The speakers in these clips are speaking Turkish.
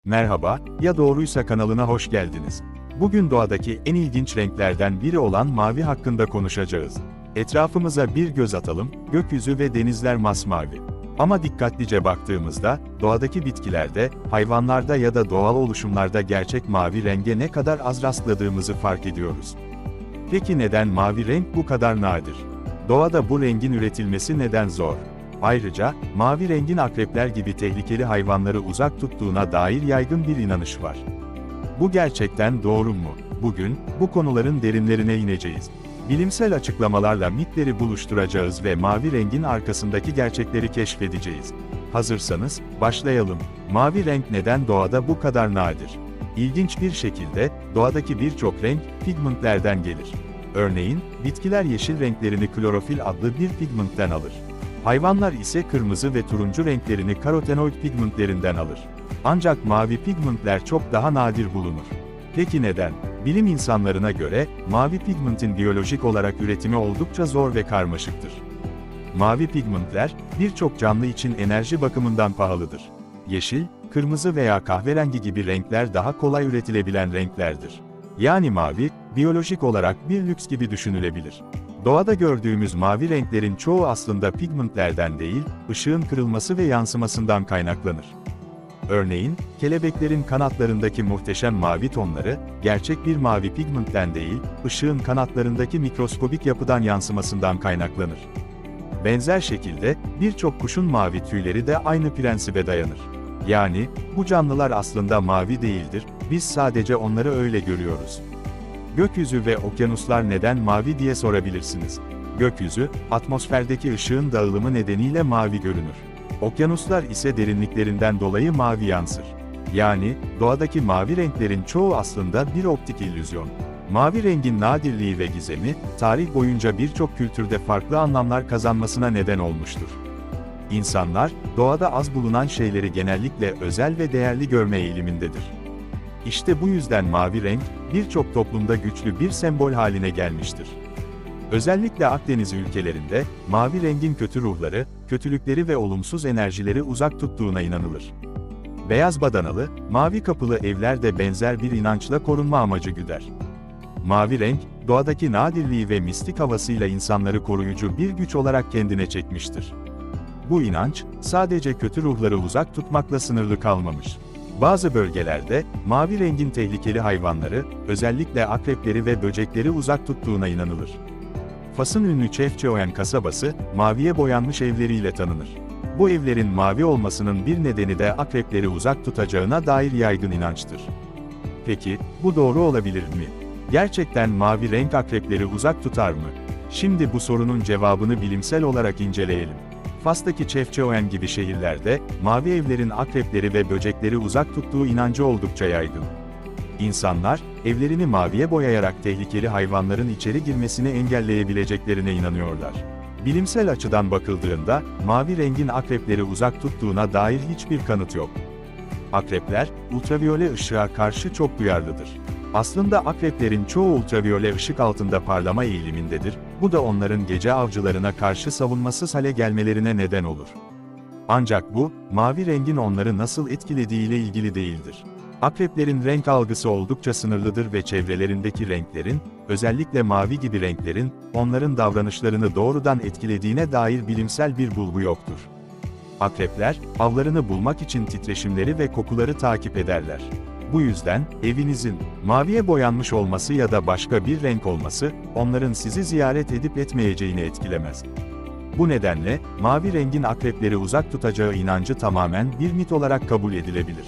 Merhaba, ya doğruysa kanalına hoş geldiniz. Bugün doğadaki en ilginç renklerden biri olan mavi hakkında konuşacağız. Etrafımıza bir göz atalım, gökyüzü ve denizler masmavi. Ama dikkatlice baktığımızda, doğadaki bitkilerde, hayvanlarda ya da doğal oluşumlarda gerçek mavi renge ne kadar az rastladığımızı fark ediyoruz. Peki neden mavi renk bu kadar nadir? Doğada bu rengin üretilmesi neden zor? Ayrıca, mavi rengin akrepler gibi tehlikeli hayvanları uzak tuttuğuna dair yaygın bir inanış var. Bu gerçekten doğru mu? Bugün, bu konuların derinlerine ineceğiz. Bilimsel açıklamalarla mitleri buluşturacağız ve mavi rengin arkasındaki gerçekleri keşfedeceğiz. Hazırsanız, başlayalım. Mavi renk neden doğada bu kadar nadir? İlginç bir şekilde, doğadaki birçok renk, pigmentlerden gelir. Örneğin, bitkiler yeşil renklerini klorofil adlı bir pigmentten alır. Hayvanlar ise kırmızı ve turuncu renklerini karotenoid pigmentlerinden alır. Ancak mavi pigmentler çok daha nadir bulunur. Peki neden? Bilim insanlarına göre, mavi pigmentin biyolojik olarak üretimi oldukça zor ve karmaşıktır. Mavi pigmentler, birçok canlı için enerji bakımından pahalıdır. Yeşil, kırmızı veya kahverengi gibi renkler daha kolay üretilebilen renklerdir. Yani mavi, biyolojik olarak bir lüks gibi düşünülebilir. Doğada gördüğümüz mavi renklerin çoğu aslında pigmentlerden değil, ışığın kırılması ve yansımasından kaynaklanır. Örneğin, kelebeklerin kanatlarındaki muhteşem mavi tonları, gerçek bir mavi pigmentten değil, ışığın kanatlarındaki mikroskobik yapıdan yansımasından kaynaklanır. Benzer şekilde, birçok kuşun mavi tüyleri de aynı prensibe dayanır. Yani, bu canlılar aslında mavi değildir, biz sadece onları öyle görüyoruz. Gökyüzü ve okyanuslar neden mavi diye sorabilirsiniz. Gökyüzü, atmosferdeki ışığın dağılımı nedeniyle mavi görünür. Okyanuslar ise derinliklerinden dolayı mavi yansır. Yani, doğadaki mavi renklerin çoğu aslında bir optik illüzyon. Mavi rengin nadirliği ve gizemi, tarih boyunca birçok kültürde farklı anlamlar kazanmasına neden olmuştur. İnsanlar, doğada az bulunan şeyleri genellikle özel ve değerli görme eğilimindedir. İşte bu yüzden mavi renk, birçok toplumda güçlü bir sembol haline gelmiştir. Özellikle Akdeniz ülkelerinde, mavi rengin kötü ruhları, kötülükleri ve olumsuz enerjileri uzak tuttuğuna inanılır. Beyaz badanalı, mavi kapılı evler de benzer bir inançla korunma amacı güder. Mavi renk, doğadaki nadirliği ve mistik havasıyla insanları koruyucu bir güç olarak kendine çekmiştir. Bu inanç, sadece kötü ruhları uzak tutmakla sınırlı kalmamış. Bazı bölgelerde, mavi rengin tehlikeli hayvanları, özellikle akrepleri ve böcekleri uzak tuttuğuna inanılır. Fas'ın ünlü Chefchaouen kasabası, maviye boyanmış evleriyle tanınır. Bu evlerin mavi olmasının bir nedeni de akrepleri uzak tutacağına dair yaygın inançtır. Peki, bu doğru olabilir mi? Gerçekten mavi renk akrepleri uzak tutar mı? Şimdi bu sorunun cevabını bilimsel olarak inceleyelim. Fas'taki Chefchaouen gibi şehirlerde, mavi evlerin akrepleri ve böcekleri uzak tuttuğu inancı oldukça yaygın. İnsanlar, evlerini maviye boyayarak tehlikeli hayvanların içeri girmesini engelleyebileceklerine inanıyorlar. Bilimsel açıdan bakıldığında, mavi rengin akrepleri uzak tuttuğuna dair hiçbir kanıt yok. Akrepler, ultraviyole ışığa karşı çok duyarlıdır. Aslında akreplerin çoğu ultraviyole ışık altında parlama eğilimindedir, bu da onların gece avcılarına karşı savunmasız hale gelmelerine neden olur. Ancak bu, mavi rengin onları nasıl etkilediğiyle ilgili değildir. Akreplerin renk algısı oldukça sınırlıdır ve çevrelerindeki renklerin, özellikle mavi gibi renklerin, onların davranışlarını doğrudan etkilediğine dair bilimsel bir bulgu yoktur. Akrepler, avlarını bulmak için titreşimleri ve kokuları takip ederler. Bu yüzden, evinizin, maviye boyanmış olması ya da başka bir renk olması, onların sizi ziyaret edip etmeyeceğini etkilemez. Bu nedenle, mavi rengin akrepleri uzak tutacağı inancı tamamen bir mit olarak kabul edilebilir.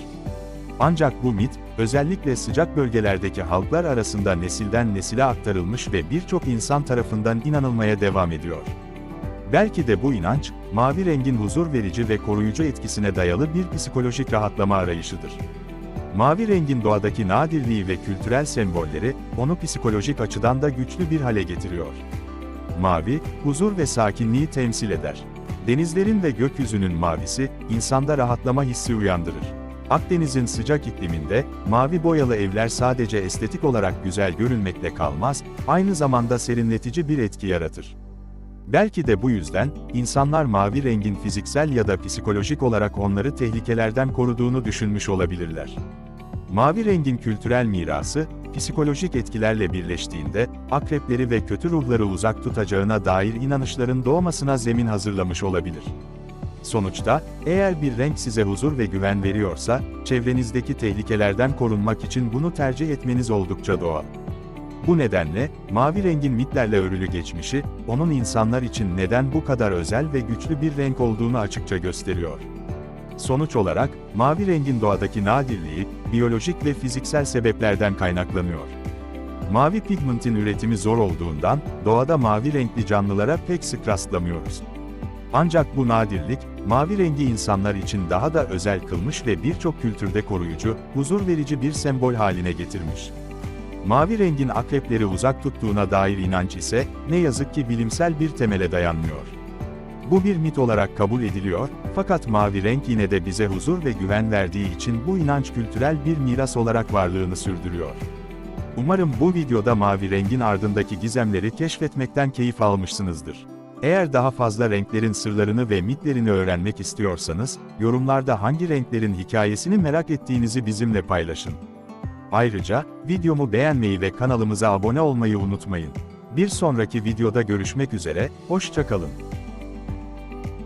Ancak bu mit, özellikle sıcak bölgelerdeki halklar arasında nesilden nesile aktarılmış ve birçok insan tarafından inanılmaya devam ediyor. Belki de bu inanç, mavi rengin huzur verici ve koruyucu etkisine dayalı bir psikolojik rahatlama arayışıdır. Mavi rengin doğadaki nadirliği ve kültürel sembolleri, onu psikolojik açıdan da güçlü bir hale getiriyor. Mavi, huzur ve sakinliği temsil eder. Denizlerin ve gökyüzünün mavisi, insanda rahatlama hissi uyandırır. Akdeniz'in sıcak ikliminde, mavi boyalı evler sadece estetik olarak güzel görünmekle kalmaz, aynı zamanda serinletici bir etki yaratır. Belki de bu yüzden, insanlar mavi rengin fiziksel ya da psikolojik olarak onları tehlikelerden koruduğunu düşünmüş olabilirler. Mavi rengin kültürel mirası, psikolojik etkilerle birleştiğinde, akrepleri ve kötü ruhları uzak tutacağına dair inanışların doğmasına zemin hazırlamış olabilir. Sonuçta, eğer bir renk size huzur ve güven veriyorsa, çevrenizdeki tehlikelerden korunmak için bunu tercih etmeniz oldukça doğal. Bu nedenle, mavi rengin mitlerle örülü geçmişi, onun insanlar için neden bu kadar özel ve güçlü bir renk olduğunu açıkça gösteriyor. Sonuç olarak, mavi rengin doğadaki nadirliği, biyolojik ve fiziksel sebeplerden kaynaklanıyor. Mavi pigmentin üretimi zor olduğundan, doğada mavi renkli canlılara pek sık rastlamıyoruz. Ancak bu nadirlik, mavi rengi insanlar için daha da özel kılmış ve birçok kültürde koruyucu, huzur verici bir sembol haline getirmiş. Mavi rengin akrepleri uzak tuttuğuna dair inanç ise, ne yazık ki bilimsel bir temele dayanmıyor. Bu bir mit olarak kabul ediliyor, fakat mavi renk yine de bize huzur ve güven verdiği için bu inanç kültürel bir miras olarak varlığını sürdürüyor. Umarım bu videoda mavi rengin ardındaki gizemleri keşfetmekten keyif almışsınızdır. Eğer daha fazla renklerin sırlarını ve mitlerini öğrenmek istiyorsanız, yorumlarda hangi renklerin hikayesini merak ettiğinizi bizimle paylaşın. Ayrıca, videomu beğenmeyi ve kanalımıza abone olmayı unutmayın. Bir sonraki videoda görüşmek üzere, hoşça kalın.